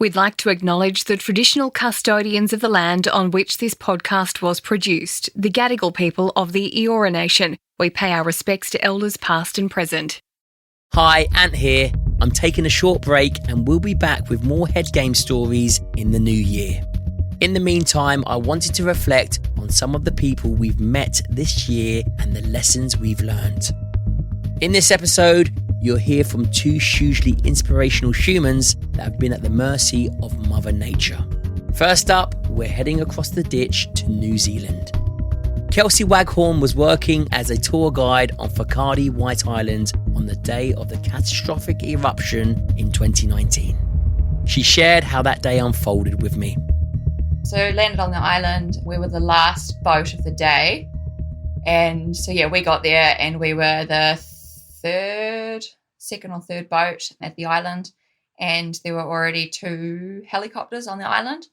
We'd like to acknowledge the traditional custodians of the land on which this podcast was produced, the Gadigal People of the Eora Nation. We pay our respects to elders past and present. Hi, Ant here. I'm taking a short break and we'll be back with more head game stories in the new year. In the meantime, I wanted to reflect on some of the people we've met this year and the lessons we've learned. In this episode, you'll hear from two hugely inspirational humans that have been at the mercy of Mother Nature. First up, we're heading across the ditch to New Zealand. Kelsey Waghorn was working as a tour guide on Whakaari White Island on the day of the catastrophic eruption in 2019. She shared how that day unfolded with me. So landed on the island, we were the last boat of the day. And so we got there and we were the second or third boat at the island. And there were already 2 helicopters on the island.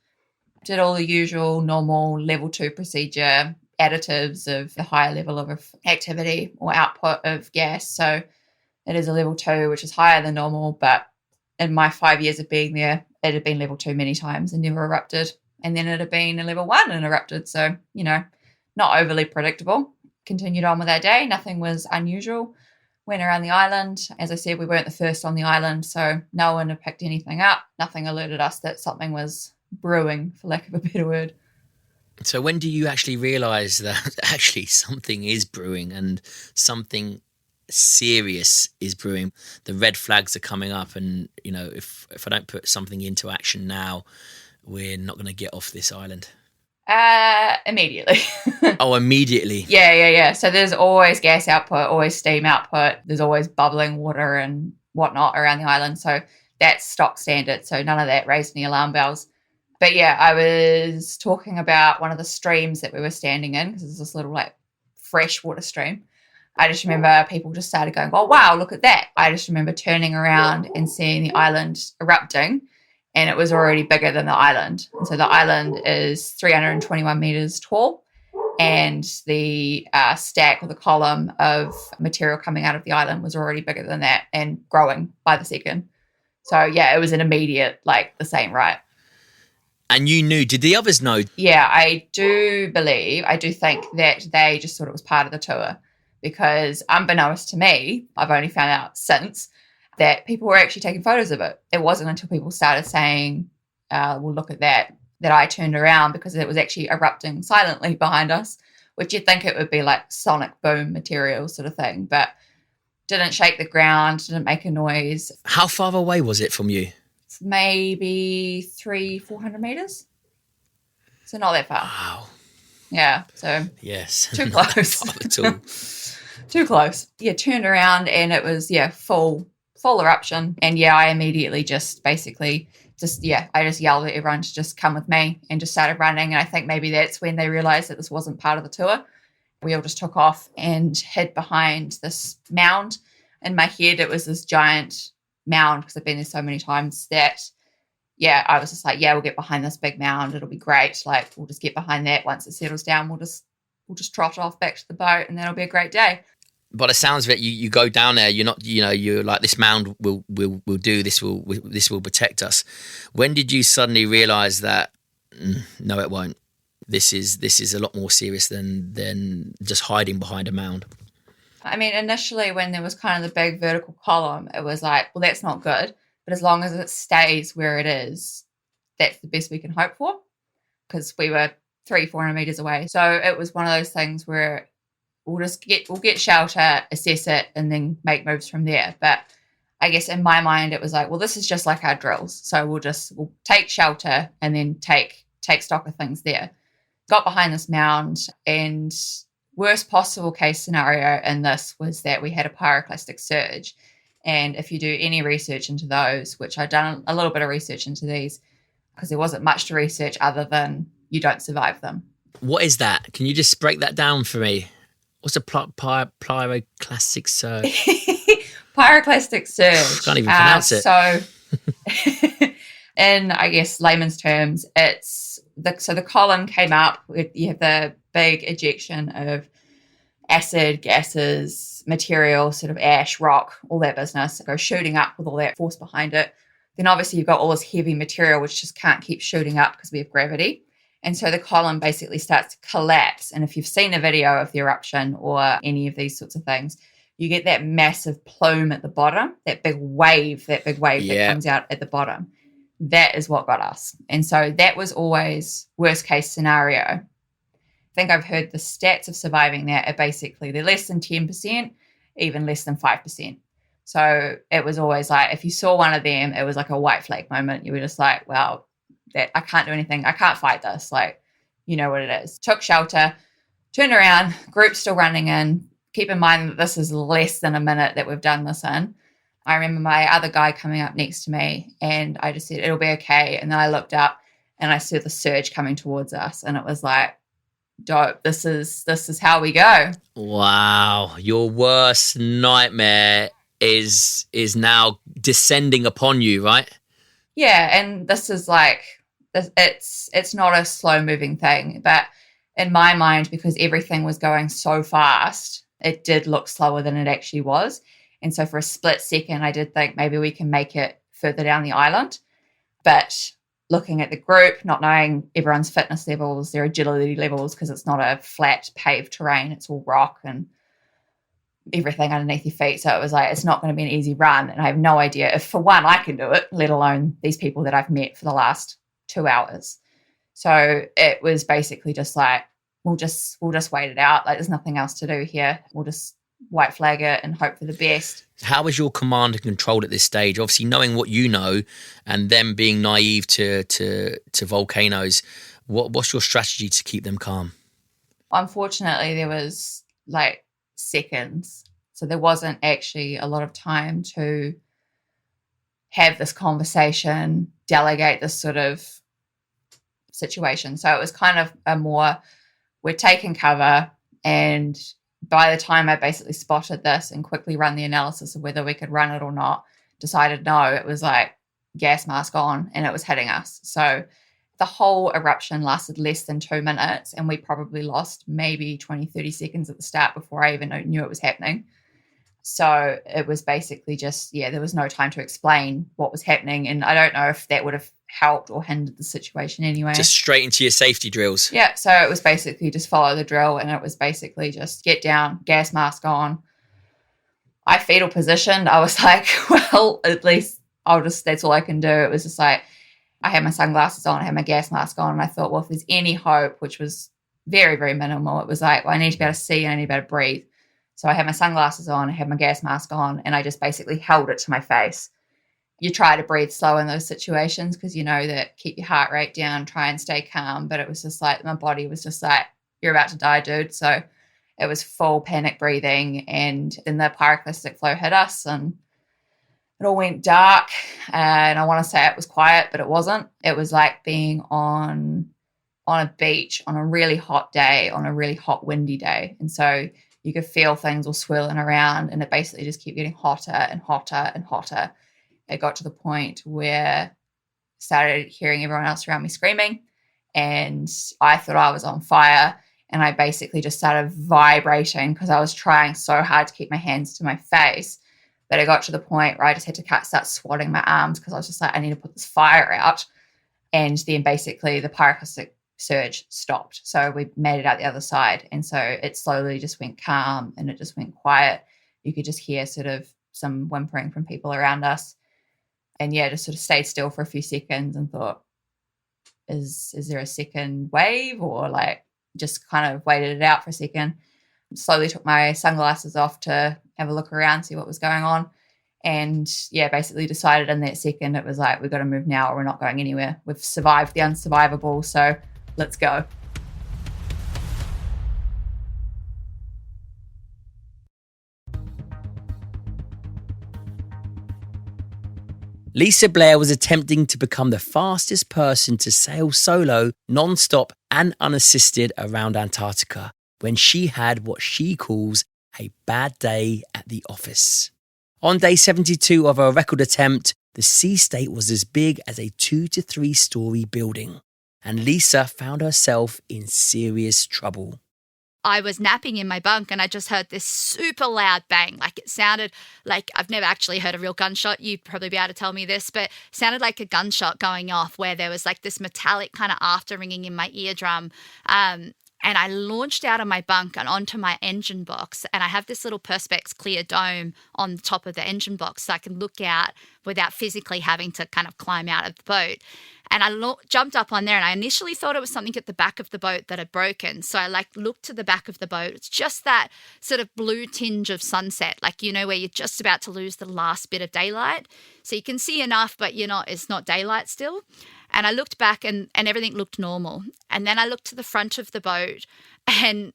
Did all the usual normal level 2 procedure, additives of the higher level of activity or output of gas. So it is a level 2, which is higher than normal. But in my 5 years of being there, it had been level 2 many times and never erupted. And then it had been a level 1 and erupted. So, not overly predictable. Continued on with our day. Nothing was unusual. Went around the island. As I said, we weren't the first on the island, so no one had picked anything up. Nothing alerted us that something was brewing, for lack of a better word. So when do you actually realise that actually something is brewing and something serious is brewing? The red flags are coming up and, if I don't put something into action now, we're not going to get off this island. Immediately. Oh, immediately. Yeah. So there's always gas output, always steam output. There's always bubbling water and whatnot around the island. So that's stock standard. So none of that raised any alarm bells. But I was talking about one of the streams that we were standing in because there's this little fresh water stream. I just remember people just started going, oh, wow, look at that. I just remember turning around and seeing the island erupting. And it was already bigger than the island. And so the island is 321 metres tall. And the stack or the column of material coming out of the island was already bigger than that and growing by the second. So, it was an immediate, the same, right? And you knew, did the others know? Yeah, I do think that they just thought it was part of the tour. Because unbeknownst to me, I've only found out since, that people were actually taking photos of it. It wasn't until people started saying, well, look at that I turned around because it was actually erupting silently behind us, which you'd think it would be like sonic boom material sort of thing, but didn't shake the ground, didn't make a noise. How far away was it from you? Maybe 300-400 metres. So not that far. Wow. Yeah, so yes, too close. Not that far at all. Too close. Turned around and it was, full eruption. And I immediately I just yelled at everyone to just come with me and just started running. And I think maybe that's when they realized that this wasn't part of the tour. We all just took off and hid behind this mound. In my head, it was this giant mound because I've been there so many times that, I was just like, we'll get behind this big mound. It'll be great. We'll just get behind that. Once it settles down, we'll just trot off back to the boat and that'll be a great day. By the sounds of it, you go down there. You're not, you're like, this mound will do this. This will protect us. When did you suddenly realise that? No, it won't. This is a lot more serious than just hiding behind a mound. I mean, initially when there was kind of the big vertical column, it was like, well, that's not good. But as long as it stays where it is, that's the best we can hope for. Because we were 300-400 metres away, so it was one of those things where we'll get shelter, assess it, and then make moves from there. But I guess in my mind, it was like, well, this is just like our drills. So we'll take shelter and then take stock of things there. Got behind this mound, and worst possible case scenario in this was that we had a pyroclastic surge. And if you do any research into those, which I've done a little bit of research into these, because there wasn't much to research other than you don't survive them. What is that? Can you just break that down for me? What's a pyroclastic surge? Pyroclastic surge. Can't even pronounce it. So, in, I guess, layman's terms, it's the column came up. You have the big ejection of acid, gases, material, sort of ash, rock, all that business. It goes shooting up with all that force behind it. Then obviously you've got all this heavy material which just can't keep shooting up because we have gravity. And so the column basically starts to collapse. And if you've seen a video of the eruption or any of these sorts of things, you get that massive plume at the bottom, that big wave that comes out at the bottom. That is what got us. And so that was always worst case scenario. I think I've heard the stats of surviving that are basically they're less than 10%, even less than 5%. So it was always like, if you saw one of them, it was like a white flag moment. You were just like, wow, that I can't do anything. I can't fight this. Like, you know what it is. Took shelter, turned around, group still running in. Keep in mind that this is less than a minute that we've done this in. I remember my other guy coming up next to me and I just said, it'll be okay. And then I looked up and I saw the surge coming towards us. And it was like, dope. This is how we go. Wow. Your worst nightmare is now descending upon you, right? Yeah. And this is like, it's not a slow moving thing, but in my mind, because everything was going so fast, it did look slower than it actually was. And so for a split second, I did think maybe we can make it further down the island. But looking at the group, not knowing everyone's fitness levels, their agility levels, because it's not a flat paved terrain, it's all rock and everything underneath your feet. So it was like, it's not going to be an easy run. And I have no idea if, for one, I can do it, let alone these people that I've met for the last 2 hours. So it was basically just like, we'll just wait it out. Like, there's nothing else to do here. We'll just white flag it and hope for the best. How is your command and control at this stage? Obviously, knowing what you know and them being naive to volcanoes, what's your strategy to keep them calm? Unfortunately, there was like seconds. So there wasn't actually a lot of time to have this conversation, delegate this sort of situation. So it was kind of a more, we're taking cover, and by the time I basically spotted this and quickly run the analysis of whether we could run it or not, decided no, it was like gas mask on and it was hitting us. So the whole eruption lasted less than 2 minutes and we probably lost maybe 20, 30 seconds at the start before I even knew it was happening. So it was basically just, there was no time to explain what was happening. And I don't know if that would have helped or hindered the situation anyway. Just straight into your safety drills. Yeah, so it was basically just follow the drill, and it was basically just get down, gas mask on. I fetal positioned. I was like, well, at least that's all I can do. It was just like, I had my sunglasses on, I had my gas mask on, and I thought, well, if there's any hope, which was very, very minimal, it was like, well, I need to be able to see and I need to be able to breathe. So I had my sunglasses on, I had my gas mask on, and I just basically held it to my face. You try to breathe slow in those situations because you know that keep your heart rate down, try and stay calm. But it was just like, my body was just like, you're about to die, dude. So it was full panic breathing. And then the pyroclastic flow hit us and it all went dark. And I want to say it was quiet, but it wasn't. It was like being on a beach on a really hot day, on a really hot, windy day. And so you could feel things all swirling around, and it basically just kept getting hotter and hotter and hotter. It got to the point where I started hearing everyone else around me screaming, and I thought I was on fire, and I basically just started vibrating because I was trying so hard to keep my hands to my face. But it got to the point where I just had to start swatting my arms because I was just like, I need to put this fire out. And then basically the pyroclastic surge stopped. So we made it out the other side. And so it slowly just went calm and it just went quiet. You could just hear sort of some whimpering from people around us. And just sort of stayed still for a few seconds and thought, is there a second wave? Or like just kind of waited it out for a second. Slowly took my sunglasses off to have a look around, see what was going on. And basically decided in that second, it was like, we've got to move now or we're not going anywhere. We've survived the unsurvivable, so let's go. Lisa Blair was attempting to become the fastest person to sail solo, non-stop and unassisted around Antarctica when she had what she calls a bad day at the office. On day 72 of her record attempt, the sea state was as big as a 2 to 3 story building, and Lisa found herself in serious trouble. I was napping in my bunk and I just heard this super loud bang. Like it sounded like I've never actually heard a real gunshot. You'd probably be able to tell me this, but it sounded like a gunshot going off where there was like this metallic kind of after ringing in my eardrum. And I launched out of my bunk and onto my engine box. And I have this little Perspex clear dome on the top of the engine box so I can look out without physically having to kind of climb out of the boat. And I jumped up on there and I initially thought it was something at the back of the boat that had broken. So I looked to the back of the boat. It's just that sort of blue tinge of sunset, like, where you're just about to lose the last bit of daylight. So you can see enough, but it's not daylight still. And I looked back and everything looked normal. And then I looked to the front of the boat and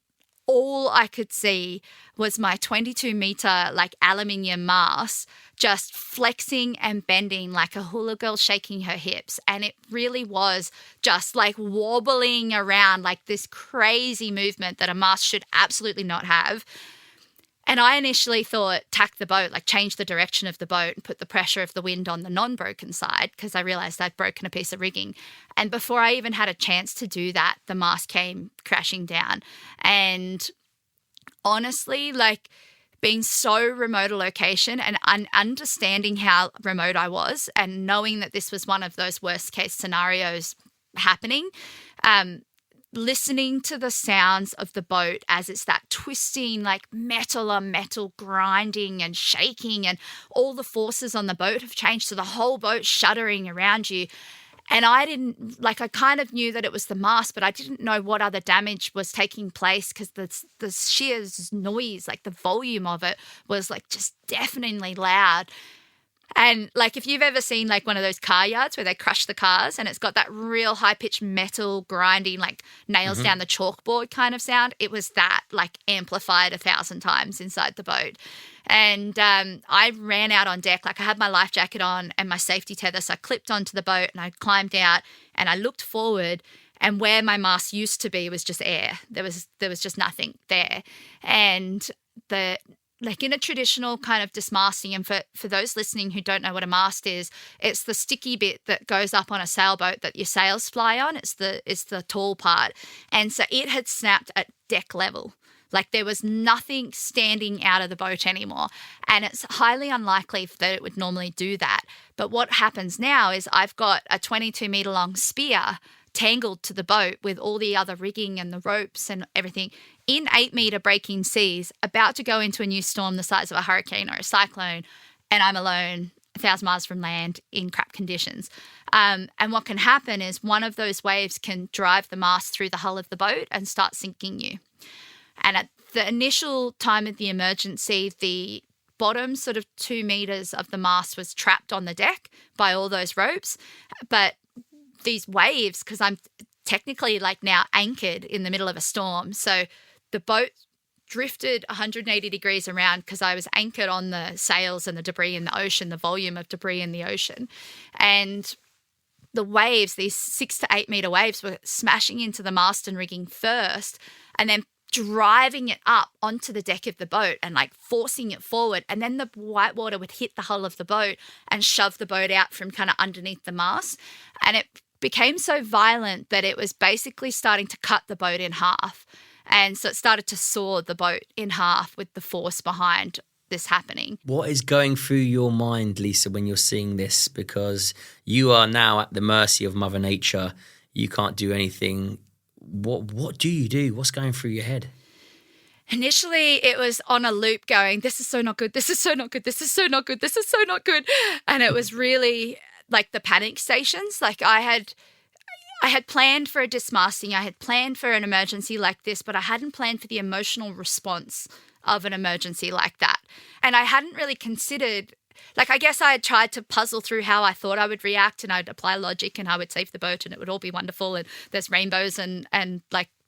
all I could see was my 22-meter aluminium mast just flexing and bending like a hula girl shaking her hips. And it really was just wobbling around like this crazy movement that a mast should absolutely not have. And I initially thought, tack the boat, change the direction of the boat and put the pressure of the wind on the non-broken side because I realised I'd broken a piece of rigging. And before I even had a chance to do that, the mast came crashing down. And honestly, being so remote a location and understanding how remote I was and knowing that this was one of those worst case scenarios happening, listening to the sounds of the boat as it's that twisting, metal on metal grinding and shaking, and all the forces on the boat have changed. So the whole boat shuddering around you. And I didn't, I kind of knew that it was the mast, but I didn't know what other damage was taking place because the sheer noise, the volume of it was just deafeningly loud. And if you've ever seen one of those car yards where they crush the cars and it's got that real high-pitched metal grinding, nails down the chalkboard kind of sound, it was that amplified 1,000 times inside the boat. And I ran out on deck, I had my life jacket on and my safety tether, so I clipped onto the boat and I climbed out and I looked forward, and where my mast used to be was just air. There was just nothing there. And in a traditional kind of dismasting, and for those listening who don't know what a mast is, it's the sticky bit that goes up on a sailboat that your sails fly on. It's the tall part. And so it had snapped at deck level. There was nothing standing out of the boat anymore. And it's highly unlikely that it would normally do that. But what happens now is I've got a 22-meter long spear tangled to the boat with all the other rigging and the ropes and everything in 8-meter breaking seas, about to go into a new storm the size of a hurricane or a cyclone, and I'm alone 1,000 miles from land in crap conditions. And what can happen is one of those waves can drive the mast through the hull of the boat and start sinking you. And at the initial time of the emergency, the bottom sort of 2 meters of the mast was trapped on the deck by all those ropes. But these waves, because I'm technically now anchored in the middle of a storm. So the boat drifted 180 degrees around because I was anchored on the sails and the debris in the ocean, the volume of debris in the ocean. And the waves, these 6 to 8 meter waves, were smashing into the mast and rigging first and then driving it up onto the deck of the boat and forcing it forward. And then the white water would hit the hull of the boat and shove the boat out from kind of underneath the mast. And it became so violent that it was basically starting to cut the boat in half. And so it started to saw the boat in half with the force behind this happening. What is going through your mind, Lisa, when you're seeing this? Because you are now at the mercy of Mother Nature. You can't do anything. What do you do? What's going through your head? Initially, it was on a loop going, this is so not good, this is so not good, this is so not good, this is so not good. And it was really the panic stations. I had planned for a dismasting, I had planned for an emergency like this, but I hadn't planned for the emotional response of an emergency like that. And I hadn't really considered, I guess I had tried to puzzle through how I thought I would react, and I'd apply logic and I would save the boat and it would all be wonderful and there's rainbows and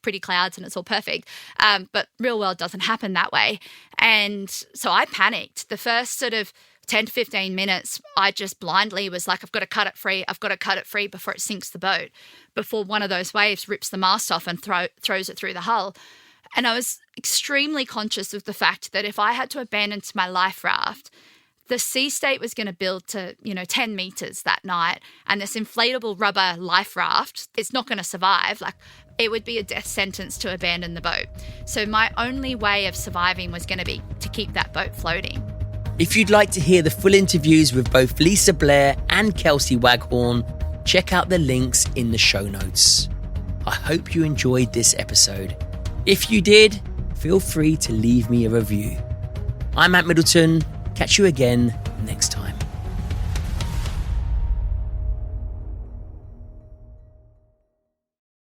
pretty clouds and it's all perfect. But real world doesn't happen that way. And so I panicked. The first sort of 10 to 15 minutes, I just blindly was I've got to cut it free. I've got to cut it free before it sinks the boat, before one of those waves rips the mast off and throws it through the hull. And I was extremely conscious of the fact that if I had to abandon my life raft, the sea state was going to build to, 10 meters that night, and this inflatable rubber life raft, it's not going to survive. Like, it would be a death sentence to abandon the boat. So my only way of surviving was going to be to keep that boat floating. If you'd like to hear the full interviews with both Lisa Blair and Kelsey Waghorn, check out the links in the show notes. I hope you enjoyed this episode. If you did, feel free to leave me a review. I'm at Middleton. Catch you again next time.